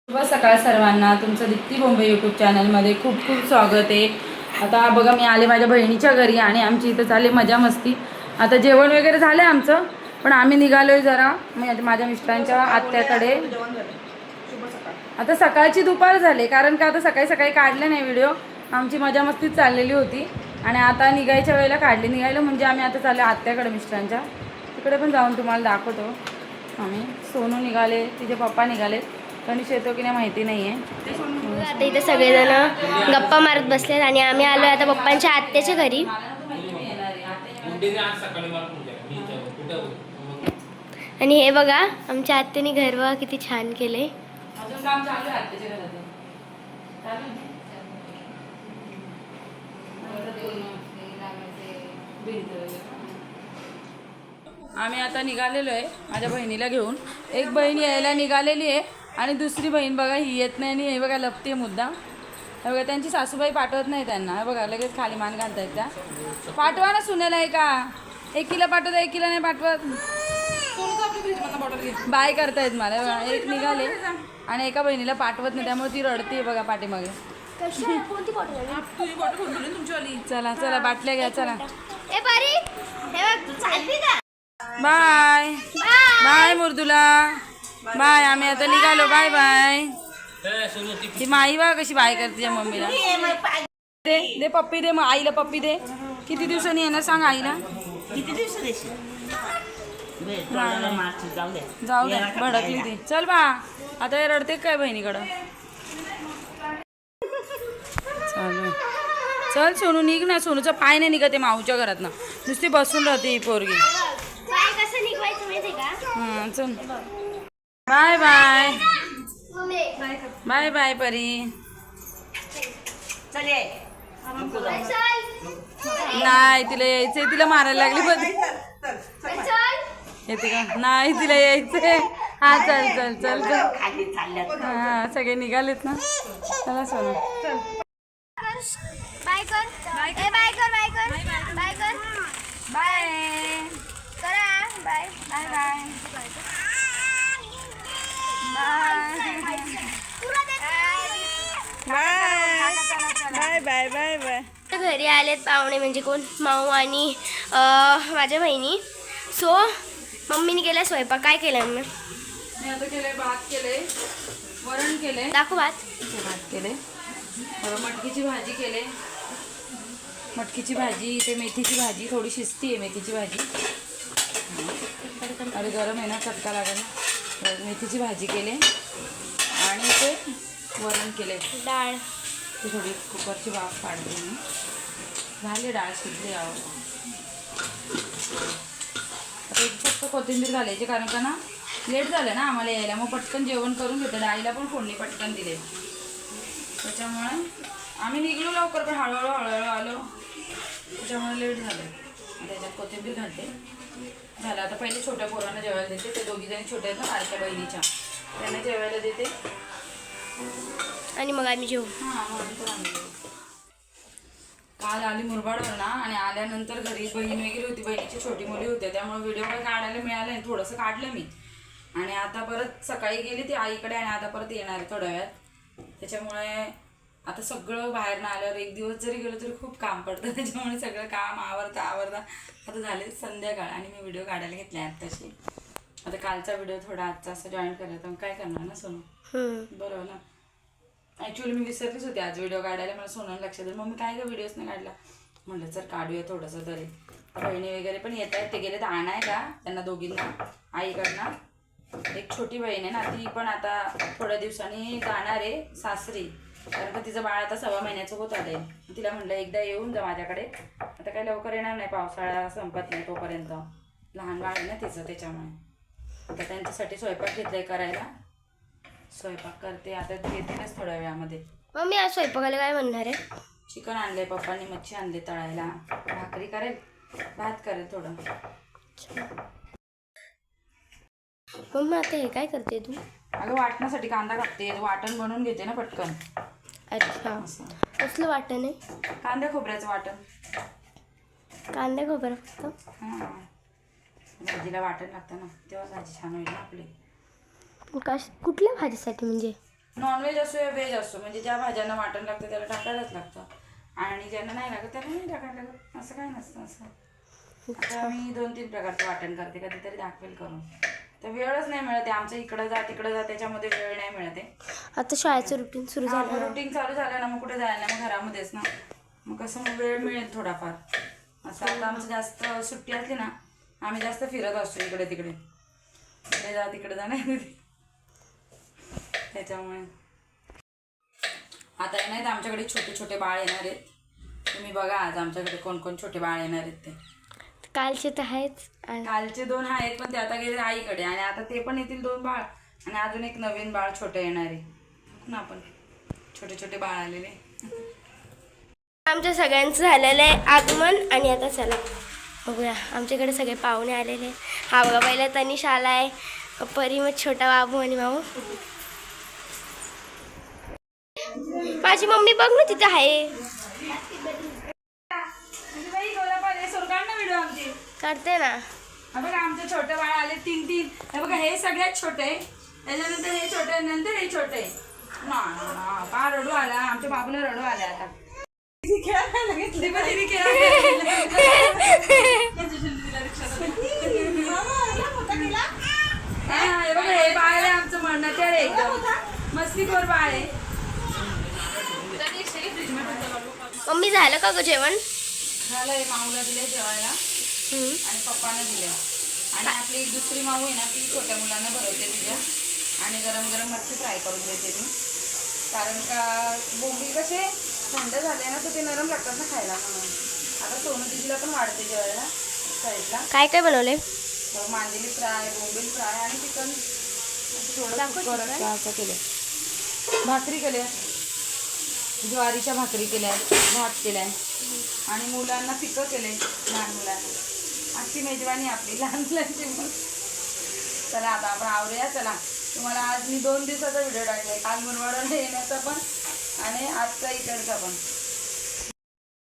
शुभ सकाळ सर्वांना. तुमचं दीप्ती बॉम्बे यूट्यूब चॅनलमध्ये खूप खूप स्वागत आहे. आता बघा मी आले माझ्या बहिणीच्या घरी आणि आमची इथं चालली मजा मस्ती. आता जेवण वगैरे झालं आमचं, पण आम्ही निघालोय जरा माझ्या मिस्टरांच्या आत्याकडे. आता सकाळची दुपार झाली, कारण का आता सकाळी सकाळी काढले नाही व्हिडिओ, आमची मजा मस्तीच चाललेली होती आणि आता निघायच्या वेळेला काढली. निघायला म्हणजे आम्ही आता चाललो आत्याकडे मिस्टरांच्या, तिकडे पण जाऊन तुम्हाला दाखवतो आम्ही. सोनू निघाले, तिचे पप्पा निघाले, गणेश येतो की नाही माहिती नाही आहे. आता इथे सगळेजण गप्पा मारत बसलेत आणि आम्ही आलो आता पप्पांच्या आत्याच्या घरी. आणि हे बघा आमच्या आत्याने घर बघा किती छान केले. आम्ही आता निघालेलो आहे माझ्या बहिणीला घेऊन. एक बहीण यायला निघालेली आहे आणि दुसरी बहीण बघा ही येत नाही आणि हे बघा लपते मुद्दाम. हे बघा त्यांची सासूबाई पाठवत नाही त्यांना. हे बघा लगेच खाली मान घालतायत त्या. पाठवा ना सुनेला आहे का, एकीला पाठवता एकीला नाही पाठवत. बाय करतायत मला. बघा एक निघाले आणि एका बहिणीला पाठवत नाही, त्यामुळे ती रडते बघा पाठीमागे. चला चला बाटल्या घ्या चला. Bye bye Mridula bye. आम्ही आता निघालो. Bye bye. ती माई बा कशी बाय करते तिच्या मम्मीला. दे दे पप्पी दे, मग आईला पप्पी दे. किती दिवसांनी येणार सांग आईला. किती दिवस देशील? जाऊ दे भडकली ती. चल बा आता हे रडते काय बहिणीकडं. चालू चल सोनू निघ ना. सोनूचा पाय नाही निघते माऊच्या घरात ना, नुसती बसून राहते ही पोरगी. हां चल बाय बाय. बाय बाय परी. नाही तिला यायचंय, तिला मारायला लागली पण येते का नाही तिला यायचंय. हा चल चल चल चल. हा सगळे निघालेत ना. चला सोनू बाय कर बाय कर बाय कर बाय कर बाय करा bye bye bye bye bye bye bye. घरी आलेत पाहुणे, म्हणजे कोण माऊ आणि माझ्या बहिणी. सो मम्मीने केला स्वयंपाक. काय केलं मम्मी? मी आता केलंय भात केलंय, वरण केलंय. दाखव भात. भात केले, मटकीची भाजी केले. मटकीची भाजी, इथे मेथीची भाजी थोडी शिजती आहे. मेथीची भाजी अरे गरम आहे ना, चटका लागेल ना. मेथीची भाजी केले आणि ते वरण केले. डाळ ती थोडी कुकरची वाफ काढते मी. झाली डाळ शिजली. आता एक फक्त कोथिंबीर घालायची, कारण का ना लेट झालं ना आम्हाला यायला, मग पटकन जेवण करून घेतो. डाळीला पण फोडणी पटकन दिले, त्याच्यामुळे आम्ही निघलो लवकर पण हळूहळू आलो, त्याच्यामुळे लेट झालं. त्याच्यात कोथिंबीर घालते. झालं आता पहिले छोट्या पोरांना जेवायला देते. ते दोघी जणी छोट्या आहेत ना बारक्या बहिणीच्या, त्यांना जेवायला देते आणि मग आम्ही जेवू. हां नंतर आम्ही जेवू. काल आली मुरबाडवर ना, आणि आल्यानंतर घरी बहीण वगैरे होती, बहिणीची छोटी मुली होत्या, त्यामुळे व्हिडिओ काही काढायला मिळालं नाही. थोडंसं काढलं मी आणि आता परत सकाळी गेली ती आईकडे आणि आता परत येणार आहे थोड्या वेळात. त्याच्यामुळे आता सगळं बाहेर ना आल्यावर एक दिवस जरी गेलो तरी खूप काम पडतं, त्याच्यामुळे सगळं काम आवरता आता झाले संध्याकाळ आणि मी व्हिडिओ काढायला घेतले आत्ताशी. आता कालचा व्हिडिओ थोडा आजचा असं जॉईन करायला, तर काय करणार ना सोनू. बरोबर ना. ॲक्च्युली मी विसरलीच होती आज व्हिडिओ काढायला. मला सोनाला लक्षात आलं, मग मी काय का व्हिडिओच नाही काढला. म्हटलं सर काढूया थोडंसं तरी. बहिणी वगैरे पण येत आहेत, ते गेले तर आणाय का त्यांना दोघींना आईकडनं. एक छोटी बहीण आहे ना, ती पण आता थोड्या दिवसांनी जाणार आहे सासरी, कारण का तिचं बाळ आता 6 महिन्याचं होत आलं आहे. तिला म्हटलं एकदा येऊन जा माझ्याकडे. आता काही लवकर येणार नाही, पावसाळा संपत नाही तोपर्यंत. लहान बाळ आहे ना तिचं, त्याच्यामुळे आता त्यांच्यासाठी स्वयंपाक घेतलाय करायला. स्वयंपाक करते आता, येतेच थोड्या वेळामध्ये. मम्मी आज स्वयंपाकाला काय म्हणणार आहे? चिकन आणलंय पप्पांनी, मच्छी आणले तळायला, भाकरी करेल, भात करेल थोडं. मम्मी आता हे काय करते तू? अगं वाटण्यासाठी कांदा कापते, वाटण बनवून घेते ना पटकन. अच्छा, कसलं वाटण आहे? कांद्या खोबऱ्याचं वाटण. कांदा खोबरं फक्त? हां, भाजीला वाटण लागतं ना, तेव्हा भाजी छान होईल ना आपली. कुठल्या भाजीसाठी म्हणजे? नॉनव्हेज असो या व्हेज असो, म्हणजे ज्या भाज्यांना वाटण लागतं त्याला टाकायलाच लागतं, आणि ज्यांना नाही लागत त्याला नाही टाकायला लागत, असं काय नसतं. असं आता मी 2-3 प्रकारचं वाटण करते, कधीतरी दाखवेल करून. तर वेळच नाही मिळते, आमचं इकडं जा तिकडं जा त्याच्यामध्ये वेळ नाही मिळते. आता शाळेचं रुटीन सुरू झालं. रुटीन चालू झालं ना, मग कुठे जायला नाही, मग घरामध्येच ना, मग कसं मग वेळ मिळेल थोडाफार. असं आता आमचं जास्त सुट्टी असली ना, आम्ही जास्त फिरत असतो इकडे तिकडे, इकडे जा तिकडे जा नाही त्याच्यामुळे. आता नाही तर आमच्याकडे छोटे छोटे बाळ येणार आहेत. तुम्ही बघा आज आमच्याकडे कोण कोण छोटे बाळ येणार आहेत ते. कालचे तर आहेच. कालचे 2 आहेत, पण ते आता गेले आईकडे, आणि आता ते पण येतील 2 बाळ, आणि अजून एक नवीन बाळ छोटे येणार आहे ना. आपण छोटे छोटे बाळ आलेले. आमच्या सगळ्यांचं झालेलं आहे आगमन. आणि आता चला बघूया, आमच्याकडे सगळे पाहुणे आलेले. हा बघा, पहिला तनिष आला आहे, परी, मग छोटा बाबू आणि माऊ. माझी मम्मी बघ ना तिथे आहे. करते ना. हा बघा आमचे छोटे बाळ आले 3. हे बघा हे सगळ्यात छोटे, त्याच्यानंतर हे छोटे, नंतर हे छोटे. ना का रडू आला, आमच्या बाबूला रडू आला आता. खेळायला घेतली पण तिने हे बघा हे बाळ आहे आमचं म्हणणं, ते एकदम मस्तीखोर बाळ आहे. मम्मी झालं का ग जेवण? झालंय, माऊला दिलंय जेवायला आणि पप्पाने दिले. आणि आपली एक दुसरी माऊ आहे ना, ती छोट्या मुलांना भरवते तिच्या, आणि गरम गरम मच्छी फ्राय करून देते ती. कारण का बोंबील कसे थंड झाले ना, तर ते नरम लागतात ना खायला, म्हणून. आता सोनू दिदीला पण वाढते जेवायला साईडला. काय काय बनवले? मांदेली फ्राय, बोंबील फ्राय आणि चिकन थोडं असं केलं. भाकरी केल्या, ज्वारीच्या भाकरी केल्या, भात केलाय, आणि मुलांना पिकं केले, लहान मुलांना. अशी मेजवानी आपली लहान मुलांची. चला आता आपण आवरूया. चला, तुम्हाला आज मी 2 दिवसाचा व्हिडिओ टाकलाय, काल मुरबाडला येण्याचा पण आणि आजचा इकडचा पण.